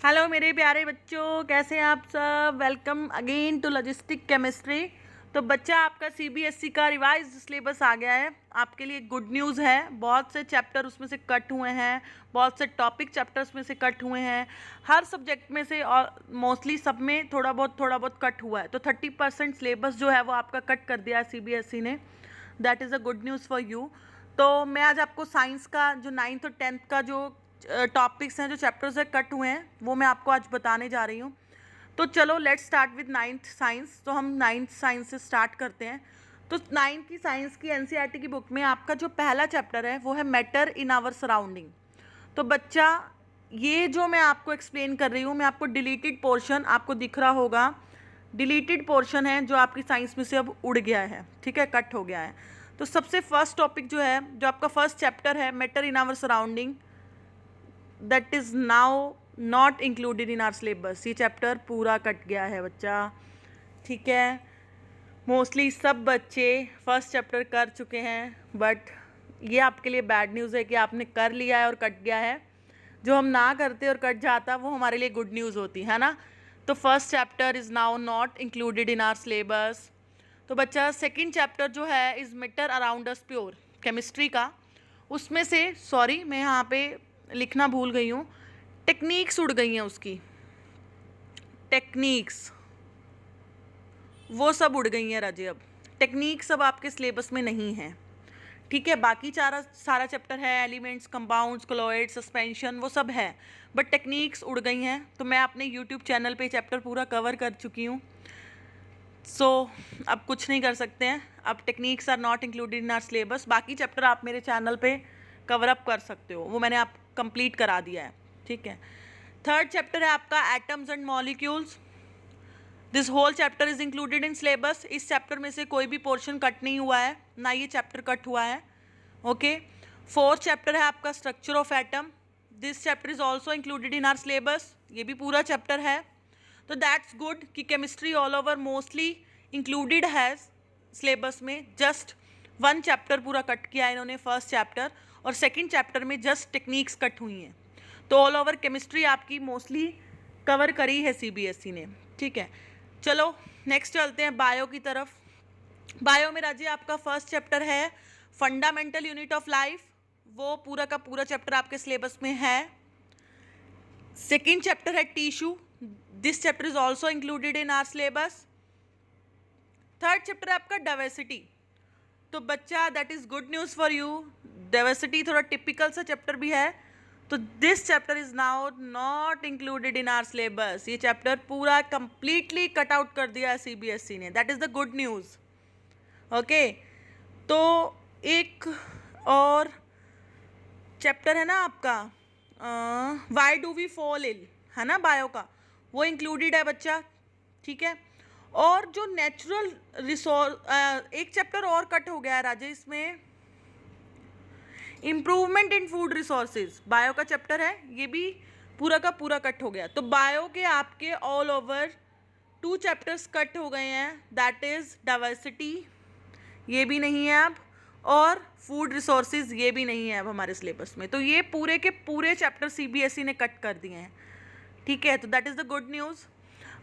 Hello मेरे प्यारे बच्चों, कैसे हैं आप सब। Welcome again to logistic chemistry. तो बच्चा आपका सीबीएसई का रिवाइज सिलेबस आ गया है। आपके लिए गुड न्यूज़ है, बहुत से चैप्टर उसमें से कट हुए हैं, बहुत से टॉपिक चैप्टर्स में से कट हुए हैं। हर सब्जेक्ट में से और मोस्टली सब में थोड़ा बहुत कट हुआ है। तो 30% सिलेबस जो है वो आपका कट कर दिया है सीबीएसई ने। That is a good news for you. तो मैं आज आपको साइंस का जो 9th और 10th का जो टॉपिक्स हैं, जो चैप्टर्स है कट हुए हैं, वो मैं आपको आज बताने जा रही हूँ। तो चलो let's start with 9th science. तो हम 9th साइंस से स्टार्ट करते हैं। तो 9th की साइंस की एनसीईआरटी की बुक में आपका जो पहला चैप्टर है वो है मैटर इन आवर सराउंडिंग। तो बच्चा, ये जो मैं आपको एक्सप्लेन कर रही हूँ, मैं आपको डिलीटेड पोर्शन आपको दिख रहा होगा। डिलीटेड पोर्शन है जो आपकी साइंस में से अब उड़ गया है, ठीक है, कट हो गया है। तो सबसे फर्स्ट टॉपिक जो है, जो आपका फर्स्ट चैप्टर है matter in our surrounding, that is now not included in our syllabus. ये चैप्टर पूरा कट गया है बच्चा, ठीक है। मोस्टली सब बच्चे फर्स्ट चैप्टर कर चुके हैं, बट ये आपके लिए बैड न्यूज़ है कि आपने कर लिया है और कट गया है। जो हम ना करते और कट जाता वो हमारे लिए गुड न्यूज़ होती है ना। तो first chapter is now not included in our syllabus. तो बच्चा सेकंड चैप्टर जो है is matter around us pure, chemistry का। उसमें से सॉरी मैं यहाँ पे लिखना भूल गई हूँ, टेक्निक्स उड़ गई हैं उसकी, टेक्निक्स वो सब उड़ गई हैं राजे। अब टेक्निक्स अब आपके सिलेबस में नहीं है, ठीक है। बाकी सारा चैप्टर है, एलिमेंट्स, कंपाउंड्स, कोलॉइड, सस्पेंशन, वो सब है, बट टेक्निक्स उड़ गई हैं। तो मैं अपने यूट्यूब चैनल पे चैप्टर पूरा कवर कर चुकी हूँ। सो अब कुछ नहीं कर सकते हैं। अब techniques are not included in our syllabus. बाकी चैप्टर आप मेरे चैनल पे कवर अप कर सकते हो, वो मैंने आप कंप्लीट करा दिया है, ठीक है। थर्ड चैप्टर है आपका atoms and molecules. This whole chapter is included in syllabus. इस चैप्टर में से कोई भी पोर्शन कट नहीं हुआ है, ना ये चैप्टर कट हुआ है, ओके। फोर्थ चैप्टर है आपका structure of atom. This chapter is also included in our syllabus. ये भी पूरा चैप्टर है। तो दैट्स गुड कि chemistry all over mostly included है सिलेबस में। जस्ट वन चैप्टर पूरा कट किया है इन्होंने, फर्स्ट चैप्टर, और सेकंड चैप्टर में जस्ट टेक्निक्स कट हुई हैं। तो ऑल ओवर केमिस्ट्री आपकी मोस्टली कवर करी है सीबीएसई ने, ठीक है। चलो नेक्स्ट चलते हैं बायो की तरफ। बायो में राजी आपका फर्स्ट चैप्टर है फंडामेंटल यूनिट ऑफ लाइफ। वो पूरा का पूरा चैप्टर आपके सिलेबस में है। सेकेंड चैप्टर है tissue. This chapter is also included in our syllabus. Third chapter है आपका डाइवर्सिटी। तो बच्चा, that is good news for you. Diversity थोड़ा टिपिकल सा चैप्टर भी है। तो this chapter is now not included in our syllabus. ये चैप्टर पूरा कंप्लीटली कट आउट कर दिया है सीबीएसई ने। That is the good news, okay. तो एक और चैप्टर है ना आपका, why do we fall ill, है ना, बायो का, वो इंक्लूडेड है बच्चा, ठीक है। और जो नेचुरल रिसोर्स, एक चैप्टर और कट हो गया है राजे इसमें, improvement in food resources, bio का चैप्टर है, ये भी पूरा का पूरा कट हो गया। तो बायो के आपके ऑल ओवर 2 चैप्टर्स कट हो गए हैं। दैट इज़ डाइवर्सिटी, ये भी नहीं है अब, और फूड रिसोर्सेज, ये भी नहीं है अब हमारे सिलेबस में। तो ये पूरे के पूरे चैप्टर सीबीएसई ने कट कर दिए हैं, ठीक है। तो that is the good news.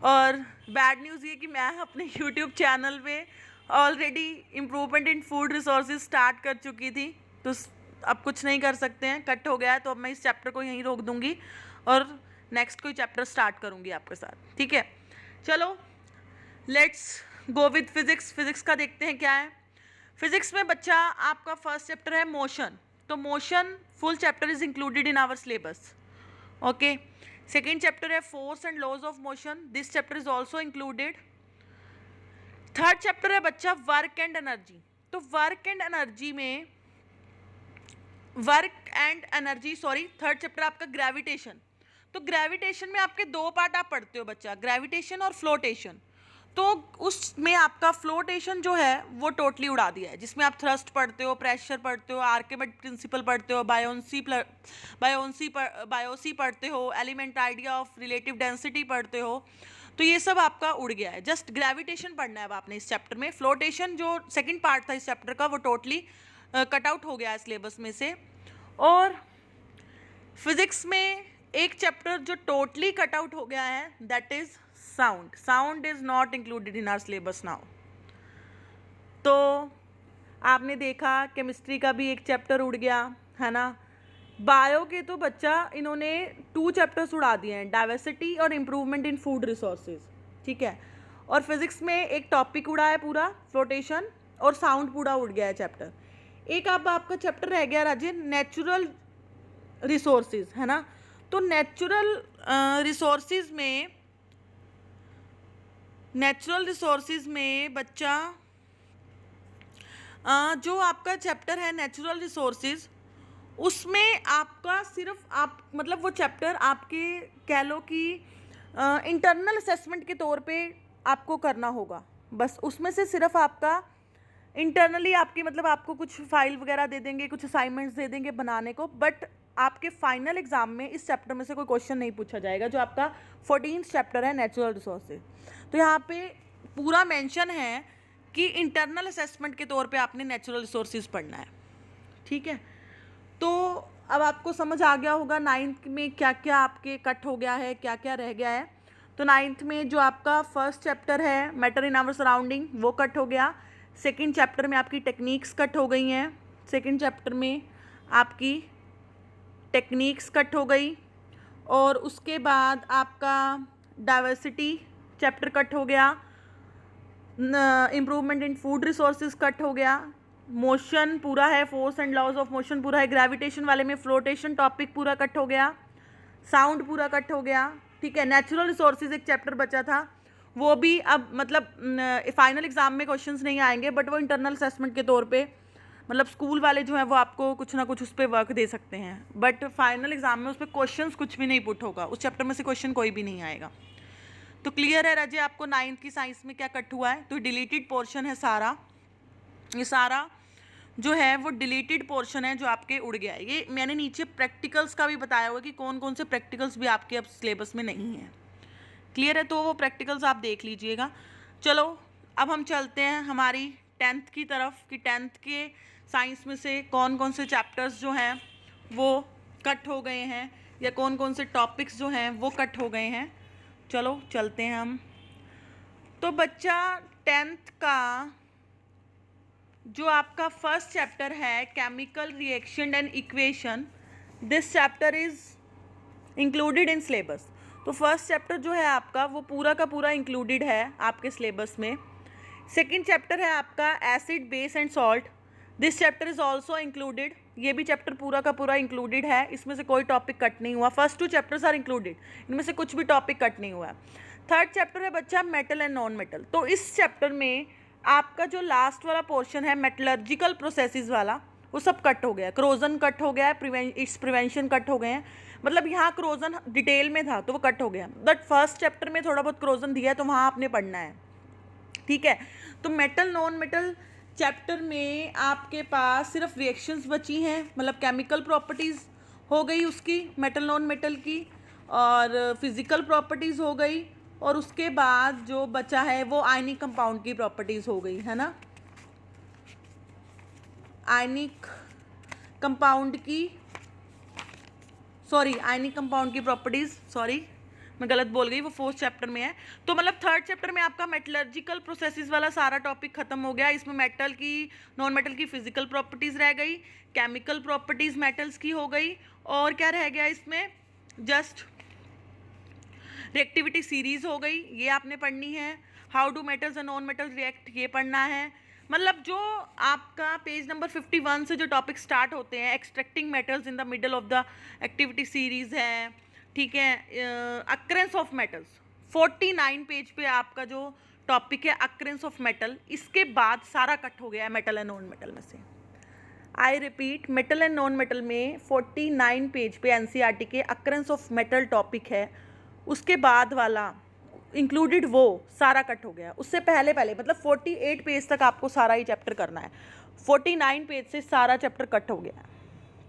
और बैड न्यूज़ ये कि मैं अपने यूट्यूब चैनल पे already improvement in food resources start कर चुकी थी। तो अब कुछ नहीं कर सकते हैं, कट हो गया है। तो अब मैं इस चैप्टर को यहीं रोक दूंगी और नेक्स्ट कोई चैप्टर स्टार्ट करूंगी आपके साथ, ठीक है। चलो let's go with physics. Physics का देखते हैं क्या है। फिजिक्स में बच्चा आपका फर्स्ट चैप्टर है मोशन। तो motion full chapter is included in our syllabus, okay. Second chapter है force and laws of motion. This chapter is also included. Third chapter है बच्चा वर्क एंड एनर्जी। तो वर्क एंड एनर्जी में, third chapter आपका gravitation. तो gravitation में आपके 2 part आप पढ़ते हो बच्चा, ग्रेविटेशन और फ्लोटेशन। तो उसमें आपका फ्लोटेशन जो है वो टोटली उड़ा दिया है, जिसमें आप थ्रस्ट पढ़ते हो, प्रेशर पढ़ते हो, आर्किमिड प्रिंसिपल पढ़ते हो, बायोसी पढ़ते हो, element idea of relative density पढ़ते हो। तो ये सब आपका उड़ गया है। जस्ट ग्रेविटेशन पढ़ना है अब आपने इस चैप्टर में। फ्लोटेशन जो सेकंड पार्ट था इस चैप्टर का, वो टोटली कट आउट हो गया है सिलेबस में से। और फिजिक्स में एक चैप्टर जो टोटली कट आउट हो गया है that is sound. Sound is not included in our syllabus now. तो आपने देखा केमिस्ट्री का भी एक चैप्टर उड़ गया है ना. बायो के तो बच्चा इन्होंने 2 चैप्टर्स उड़ा दिए हैं, डाइवर्सिटी और इम्प्रूवमेंट इन फूड रिसोर्सेज. ठीक है. और फिजिक्स में एक टॉपिक उड़ा है पूरा, फ्लोटेशन, और साउंड पूरा उड़ गया है चैप्टर. एक अब आपका चैप्टर रह गया राजे नेचुरल रिसोर्सेज, है ना. तो नेचुरल रिसोर्सेज में बच्चा जो आपका चैप्टर है नेचुरल रिसोर्सेज, उसमें आपका सिर्फ आप मतलब वो चैप्टर आपके कह लो कि इंटरनल असेसमेंट के तौर पे आपको करना होगा. बस उसमें से सिर्फ आपका इंटरनली आपकी मतलब आपको कुछ फाइल वगैरह दे देंगे, कुछ असाइनमेंट्स दे देंगे बनाने को, बट आपके फाइनल एग्जाम में इस चैप्टर में से कोई क्वेश्चन नहीं पूछा जाएगा जो आपका 14th चैप्टर है नेचुरल रिसोर्सेज. तो यहाँ पे पूरा मेंशन है कि इंटरनल असेसमेंट के तौर पे आपने नेचुरल रिसोर्सेज पढ़ना है. ठीक है. तो अब आपको समझ आ गया होगा 9th में क्या क्या आपके कट हो गया है, क्या क्या रह गया है. तो 9th में जो आपका फर्स्ट चैप्टर है मैटर इन आवर सराउंडिंग वो कट हो गया. सेकंड चैप्टर में आपकी टेक्निक्स कट हो गई हैं. सेकंड चैप्टर में आपकी टेक्निक्स कट हो गई. और उसके बाद आपका डाइवर्सिटी चैप्टर कट हो गया. Improvement in food resources cut हो गया. मोशन पूरा है, force and laws of motion पूरा है. ग्रेविटेशन वाले में फ्लोटेशन टॉपिक पूरा कट हो गया. साउंड पूरा कट हो गया. ठीक है. नेचुरल रिसोर्सेज एक चैप्टर बचा था, वो भी अब मतलब फाइनल एग्जाम में क्वेश्चंस नहीं आएंगे, बट वो इंटरनल असेसमेंट के तौर पे मतलब स्कूल वाले जो हैं वो आपको कुछ ना कुछ उस पर वर्क दे सकते हैं, बट फाइनल एग्जाम में उस पर क्वेश्चंस कुछ भी नहीं पुट होगा, उस चैप्टर में से क्वेश्चन कोई भी नहीं आएगा. तो क्लियर है राजे आपको 9th की साइंस में क्या कट हुआ है. तो डिलीटेड पोर्शन है सारा, ये सारा जो है वो डिलीटेड पोर्शन है जो आपके उड़ गया है. ये मैंने नीचे प्रैक्टिकल्स का भी बताया हुआ कि कौन कौन से प्रैक्टिकल्स भी आपके अब सिलेबस में नहीं हैं. क्लियर है. तो वो प्रैक्टिकल्स आप देख लीजिएगा. चलो अब हम चलते हैं हमारी 10th की तरफ कि 10th के साइंस में से कौन कौन से चैप्टर्स जो हैं वो कट हो गए हैं या कौन कौन से टॉपिक्स जो हैं वो कट हो गए हैं. चलो चलते हैं हम. तो बच्चा 10th का जो आपका फर्स्ट चैप्टर है chemical reaction and equation, this chapter is included in syllabus. तो फर्स्ट चैप्टर जो है आपका वो पूरा का पूरा इंक्लूडेड है आपके सिलेबस में. सेकंड चैप्टर है आपका acid base and salt, this chapter is also included. ये भी चैप्टर पूरा का पूरा इंक्लूडेड है, इसमें से कोई टॉपिक कट नहीं हुआ. फर्स्ट 2 चैप्टर्स आर इंक्लूडेड, इनमें से कुछ भी टॉपिक कट नहीं हुआ है. थर्ड चैप्टर है बच्चा मेटल एंड नॉन मेटल. तो इस चैप्टर में आपका जो लास्ट वाला पोर्शन है मेटलर्जिकल प्रोसेसेस वाला वो सब कट हो गया. क्रोजन कट हो गया है, इट्स प्रिवेंशन कट हो गए हैं. मतलब यहाँ क्रोजन डिटेल में था तो वो कट हो गया, बट फर्स्ट चैप्टर में थोड़ा बहुत क्रोजन दिया है तो वहाँ आपने पढ़ना है. ठीक है. तो मेटल नॉन मेटल चैप्टर में आपके पास सिर्फ रिएक्शंस बची हैं, मतलब केमिकल प्रॉपर्टीज़ हो गई उसकी मेटल नॉन मेटल की, और फिज़िकल प्रॉपर्टीज़ हो गई, और उसके बाद जो बचा है वो आयनिक कंपाउंड की प्रॉपर्टीज़ हो गई, है ना. आयनिक कंपाउंड की प्रॉपर्टीज़, सॉरी मैं गलत बोल गई, वो 4th चैप्टर में है. तो मतलब 3rd चैप्टर में आपका मेटलर्जिकल प्रोसेसेस वाला सारा टॉपिक खत्म हो गया. इसमें मेटल की नॉन मेटल की फिजिकल प्रॉपर्टीज़ रह गई, केमिकल प्रॉपर्टीज़ मेटल्स की हो गई, और क्या रह गया इसमें जस्ट रिएक्टिविटी सीरीज़ हो गई, ये आपने पढ़नी है. How do metals and non metals react, ये पढ़ना है. मतलब जो आपका पेज नंबर 51 से जो टॉपिक स्टार्ट होते हैं, extracting metals in the middle of the activity series है. ठीक है. अक्रेंस ऑफ मेटल्स 49 पेज पे आपका जो टॉपिक है अक्रेंस ऑफ मेटल, इसके बाद सारा कट हो गया है मेटल एंड नॉन मेटल में से. I repeat, metal and non metal में 49 पेज पे एनसीईआरटी के अक्रेंस ऑफ मेटल टॉपिक है, उसके बाद वाला इंक्लूडेड वो सारा कट हो गया. उससे पहले मतलब 48 पेज तक आपको सारा ही चैप्टर करना है. 49 पेज से सारा चैप्टर कट हो गया.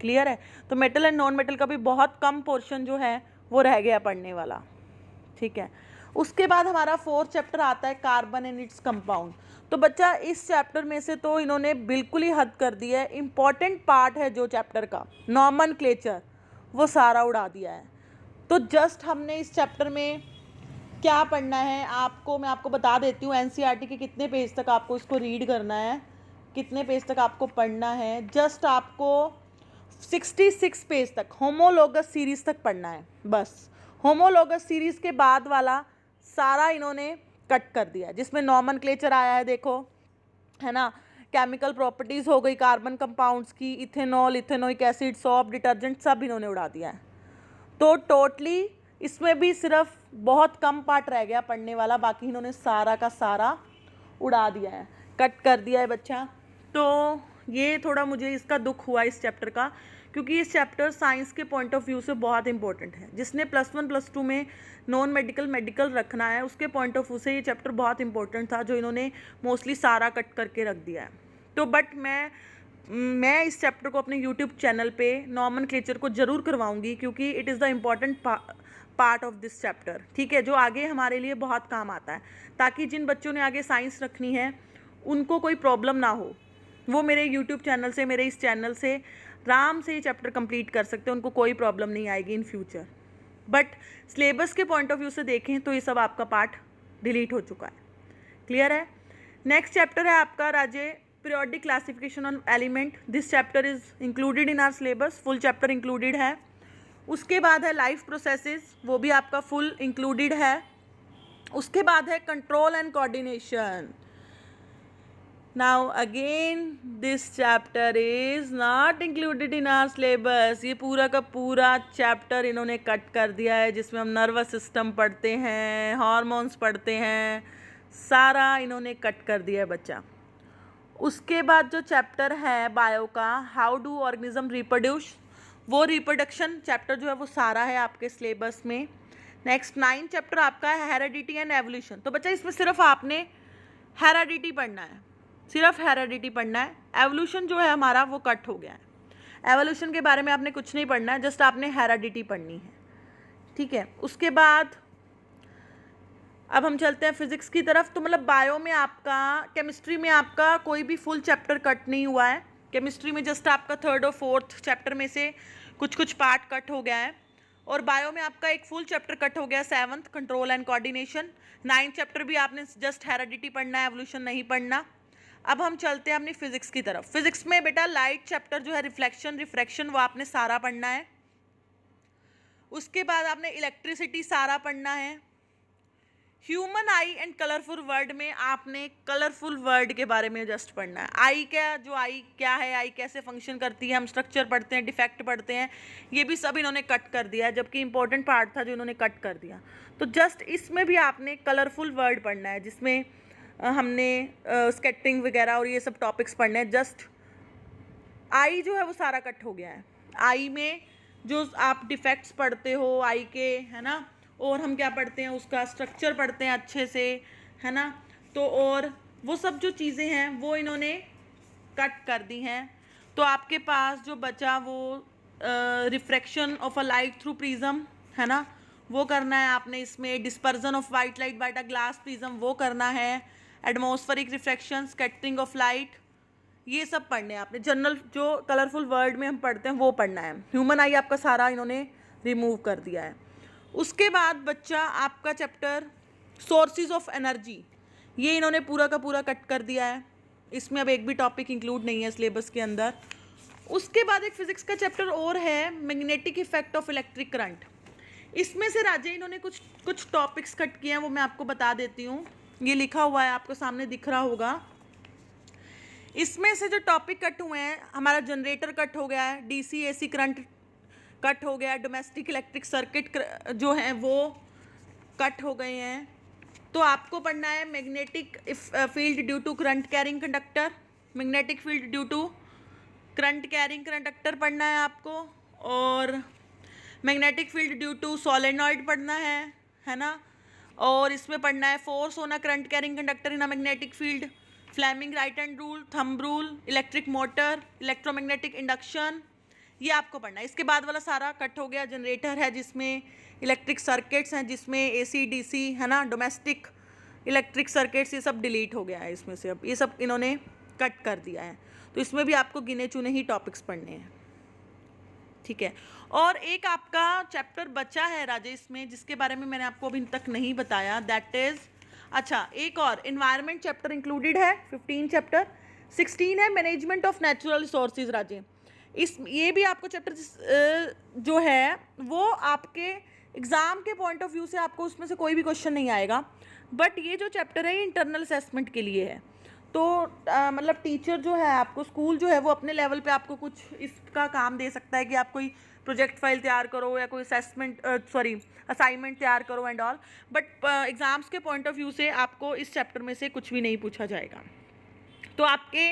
क्लियर है. तो मेटल एंड नॉन मेटल का भी बहुत कम पोर्शन जो है वो रह गया पढ़ने वाला. ठीक है. उसके बाद हमारा 4th चैप्टर आता है कार्बन एंड इट्स कंपाउंड. तो बच्चा इस चैप्टर में से तो इन्होंने बिल्कुल ही हद कर दिया है. इंपॉर्टेंट पार्ट है जो चैप्टर का नॉमेनक्लेचर वो सारा उड़ा दिया है. तो जस्ट हमने इस चैप्टर में क्या पढ़ना है आपको मैं आपको बता देती हूँ। एनसीईआरटी के कितने पेज तक आपको इसको रीड करना है, कितने पेज तक आपको पढ़ना है। जस्ट आपको 66 पेज तक होमोलोगस सीरीज़ तक पढ़ना है बस। होमोलोगस सीरीज़ के बाद वाला सारा इन्होंने कट कर दिया है, जिसमें नॉमेनक्लेचर आया है, देखो है ना, केमिकल प्रॉपर्टीज़ हो गई कार्बन कंपाउंड्स की, ethanol, ethanoic acid, shop, detergent, सब इन्होंने उड़ा दिया है। तो टोटली इसमें भी सिर्फ बहुत कम पार्ट रह गया पढ़ने वाला, बाकी इन्होंने सारा का सारा उड़ा दिया है, कट कर दिया है बच्चा। तो ये थोड़ा मुझे इसका दुख हुआ इस चैप्टर का, क्योंकि इस चैप्टर साइंस के पॉइंट ऑफ व्यू से बहुत इंपॉर्टेंट है। जिसने +1 +2 में नॉन मेडिकल मेडिकल रखना है उसके पॉइंट ऑफ व्यू से ये चैप्टर बहुत इंपॉर्टेंट था, जो इन्होंने मोस्टली सारा कट करके रख दिया है। तो बट मैं इस चैप्टर को अपने यूट्यूब चैनल पे नॉमेनक्लेचर को ज़रूर करवाऊंगी, क्योंकि it is the important part of this chapter, ठीक है, जो आगे हमारे लिए बहुत काम आता है, ताकि जिन बच्चों ने आगे साइंस रखनी है उनको कोई प्रॉब्लम ना हो, वो मेरे यूट्यूब चैनल से, मेरे इस चैनल से आराम से ये चैप्टर कंप्लीट कर सकते हैं, उनको कोई प्रॉब्लम नहीं आएगी इन फ्यूचर। बट सिलेबस के पॉइंट ऑफ व्यू से देखें तो ये सब आपका पार्ट डिलीट हो चुका है। क्लियर है? नेक्स्ट चैप्टर है आपका राजे periodic classification on element. This chapter is included in our syllabus, full chapter included है। उसके बाद है लाइफ प्रोसेसेस, वो भी आपका फुल इंक्लूडेड है। उसके बाद है control and coordination. Now again this chapter is not included in our syllabus. ये पूरा का पूरा चैप्टर इन्होंने कट कर दिया है, जिसमें हम नर्वस सिस्टम पढ़ते हैं, हार्मोन्स पढ़ते हैं, सारा इन्होंने कट कर दिया है बच्चा। उसके बाद जो चैप्टर है बायो का, हाउ डू ऑर्गेनिज्म रिप्रोड्यूस, वो रिप्रोडक्शन चैप्टर जो है वो सारा है आपके सिलेबस में। नेक्स्ट 9 चैप्टर आपका है हेरेडिटी एंड एवोल्यूशन। तो बच्चा इसमें सिर्फ आपने हेरेडिटी पढ़ना है, सिर्फ हेरेडिटी पढ़ना है। एवोल्यूशन जो है हमारा वो कट हो गया है, एवोल्यूशन के बारे में आपने कुछ नहीं पढ़ना है, जस्ट आपने हेरेडिटी पढ़नी है, ठीक है। उसके बाद अब हम चलते हैं फिजिक्स की तरफ। तो मतलब बायो में आपका, केमिस्ट्री में आपका कोई भी फुल चैप्टर कट नहीं हुआ है। केमिस्ट्री में जस्ट आपका 3rd और 4th चैप्टर में से कुछ कुछ पार्ट कट हो गया है, और बायो में आपका एक फुल चैप्टर कट हो गया 7th control and coordination. 9th chapter भी आपने जस्ट हेरेडिटी पढ़ना है, एवोल्यूशन नहीं पढ़ना। अब हम चलते हैं अपनी फिजिक्स की तरफ। फिजिक्स में बेटा लाइट चैप्टर जो है रिफ्लेक्शन रिफ्रैक्शन वो आपने सारा पढ़ना है। उसके बाद आपने इलेक्ट्रिसिटी सारा पढ़ना है। Human I and colourful word में आपने कलरफुल वर्ड के बारे में जस्ट पढ़ना है। आई क्या है, आई कैसे फंक्शन करती है, हम स्ट्रक्चर पढ़ते हैं, डिफेक्ट पढ़ते हैं, ये भी सब इन्होंने कट कर दिया है, जबकि इंपॉर्टेंट पार्ट था जो इन्होंने कट कर दिया। तो जस्ट इसमें भी आपने कलरफुल वर्ड पढ़ना है, जिसमें हमने स्केटरिंग वगैरह और ये सब टॉपिक्स पढ़ने हैं। जस्ट आई जो है वो सारा कट हो गया है। आई में जो आप डिफेक्ट्स पढ़ते हो आई के, है ना, और हम क्या पढ़ते हैं, उसका स्ट्रक्चर पढ़ते हैं अच्छे से, है ना। तो और वो सब जो चीज़ें हैं वो इन्होंने कट कर दी हैं। तो आपके पास जो बचा वो refraction of a light through prism, है ना, वो करना है आपने। इसमें dispersion of white light by a glass prism वो करना है। Atmospheric refraction, scattering of light, ये सब पढ़ने हैं आपने। जनरल जो कलरफुल वर्ड में हम पढ़ते हैं वो पढ़ना है। ह्यूमन आई आपका सारा इन्होंने रिमूव कर दिया है। उसके बाद बच्चा आपका चैप्टर सोर्सेज ऑफ एनर्जी, ये इन्होंने पूरा का पूरा कट कर दिया है। इसमें अब एक भी टॉपिक इंक्लूड नहीं है सिलेबस के अंदर। उसके बाद एक फिजिक्स का चैप्टर और है magnetic effect of electric current. इसमें से राजे इन्होंने कुछ टॉपिक्स कट किए हैं, वो मैं आपको बता देती हूँ। ये लिखा हुआ है आपको सामने दिख रहा होगा। इसमें से जो टॉपिक कट हुए हैं, हमारा जनरेटर कट हो गया है, डीसी एसी करंट कट हो गया, डोमेस्टिक इलेक्ट्रिक सर्किट जो हैं वो कट हो गए हैं। तो आपको पढ़ना है magnetic field due to current carrying conductor, magnetic field due to current carrying conductor पढ़ना है आपको, और magnetic field due to solenoid पढ़ना है ना। और इसमें पढ़ना है force on a current carrying conductor in a magnetic field, Fleming right hand rule, thumb rule, electric motor, electromagnetic induction, ये आपको पढ़ना है। इसके बाद वाला सारा कट हो गया। जनरेटर है जिसमें इलेक्ट्रिक सर्किट्स हैं, जिसमें एसी डीसी, है ना, डोमेस्टिक इलेक्ट्रिक सर्किट्स, ये सब डिलीट हो गया है इसमें से। अब ये सब इन्होंने कट कर दिया है। तो इसमें भी आपको गिने चुने ही टॉपिक्स पढ़ने हैं। ठीक है। और एक आपका चैप्टर बचा है राजेश में, जिसके बारे में मैंने आपको अभी तक नहीं बताया, दैट इज, अच्छा एक और इन्वायरमेंट चैप्टर इंक्लूडेड है, 15 चैप्टर। 16 है मैनेजमेंट ऑफ नेचुरल रिसोर्सेज राजे। ये भी आपको चैप्टर जो है वो आपके एग्ज़ाम के पॉइंट ऑफ व्यू से आपको उसमें से कोई भी क्वेश्चन नहीं आएगा, बट ये जो चैप्टर है ये इंटरनल असेसमेंट के लिए है। तो मतलब टीचर जो है आपको, स्कूल जो है वो अपने लेवल पे आपको कुछ इसका काम दे सकता है कि आप कोई प्रोजेक्ट फाइल तैयार करो या कोई असाइनमेंट तैयार करो एंड ऑल, बट एग्ज़ाम्स के पॉइंट ऑफ व्यू से आपको इस चैप्टर में से कुछ भी नहीं पूछा जाएगा। तो आपके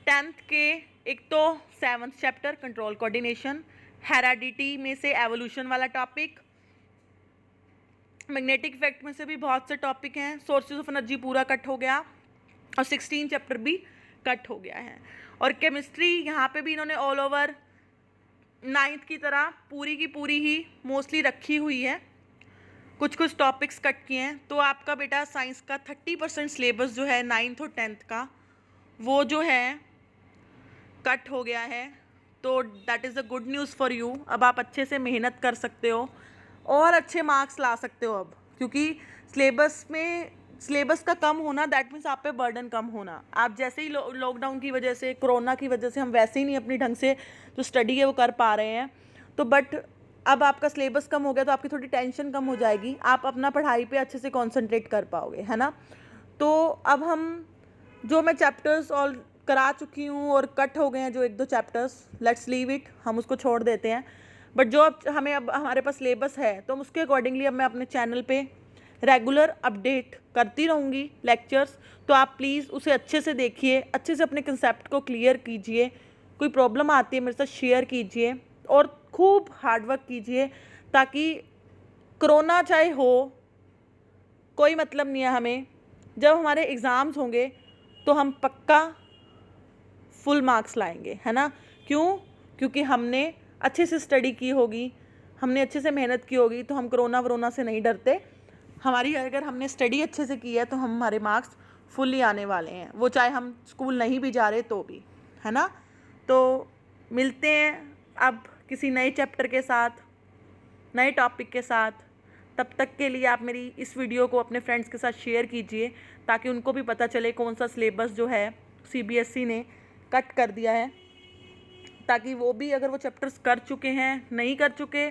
10th के एक तो 7th chapter control coordination, heredity में से एवोल्यूशन वाला टॉपिक, मैग्नेटिक इफेक्ट में से भी बहुत से टॉपिक हैं, सोर्सेज ऑफ एनर्जी पूरा कट हो गया और 16 चैप्टर भी कट हो गया है। और केमिस्ट्री यहाँ पे भी इन्होंने ऑल ओवर 9th की तरह पूरी की पूरी ही मोस्टली रखी हुई है, कुछ कुछ टॉपिक्स कट किए हैं। तो आपका बेटा साइंस का 30% सिलेबस जो है 9th और 10th का वो जो है कट हो गया है। तो that is a good news for you. अब आप अच्छे से मेहनत कर सकते हो और अच्छे मार्क्स ला सकते हो अब, क्योंकि सिलेबस का कम होना दैट मीन्स आप पे बर्डन कम होना। आप जैसे ही लॉकडाउन की वजह से, कोरोना की वजह से हम वैसे ही नहीं अपनी ढंग से जो स्टडी है वो कर पा रहे हैं, तो बट अब आपका सिलेबस कम हो गया तो आपकी थोड़ी टेंशन कम हो जाएगी, आप अपना पढ़ाई पे अच्छे से कॉन्सेंट्रेट कर पाओगे, है ना। तो अब हम जो मैं चैप्टर्स और करा चुकी हूँ और कट हो गए हैं जो 1-2 चैप्टर्स, लेट्स लीव इट, हम उसको छोड़ देते हैं। बट जो अब हमारे पास सिलेबस है तो उसके अकॉर्डिंगली अब मैं अपने चैनल पे रेगुलर अपडेट करती रहूँगी लेक्चर्स। तो आप प्लीज़ उसे अच्छे से देखिए, अच्छे से अपने कंसेप्ट को क्लियर कीजिए, कोई प्रॉब्लम आती है मेरे साथ शेयर कीजिए और खूब हार्डवर्क कीजिए, ताकि कोरोना चाहे हो कोई मतलब नहीं है हमें, जब हमारे एग्ज़ाम्स होंगे तो हम पक्का फुल मार्क्स लाएंगे, है ना। क्यों? क्योंकि हमने अच्छे से स्टडी की होगी, हमने अच्छे से मेहनत की होगी, तो हम कोरोना से नहीं डरते। हमारी अगर हमने स्टडी अच्छे से की है तो हमारे मार्क्स फुल्ली आने वाले हैं, वो चाहे हम स्कूल नहीं भी जा रहे तो भी, है ना। तो मिलते हैं अब किसी नए चैप्टर के साथ, नए टॉपिक के साथ। तब तक के लिए आप मेरी इस वीडियो को अपने फ्रेंड्स के साथ शेयर कीजिए, ताकि उनको भी पता चले कौन सा सिलेबस जो है CBSE ने कट कर दिया है, ताकि वो भी अगर वो चैप्टर्स कर चुके हैं, नहीं कर चुके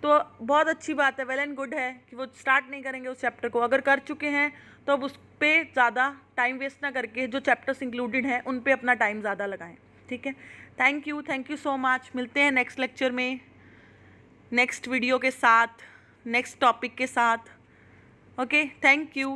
तो बहुत अच्छी बात है, वेल एंड गुड है कि वो स्टार्ट नहीं करेंगे उस चैप्टर को। अगर कर चुके हैं तो अब उस पर ज़्यादा टाइम वेस्ट ना करके जो चैप्टर्स इंक्लूडेड हैं उन पे अपना टाइम ज़्यादा लगाएं, ठीक है। Thank you so much. मिलते हैं नेक्स्ट लेक्चर में, नेक्स्ट वीडियो के साथ, नेक्स्ट टॉपिक के साथ। Okay, thank you.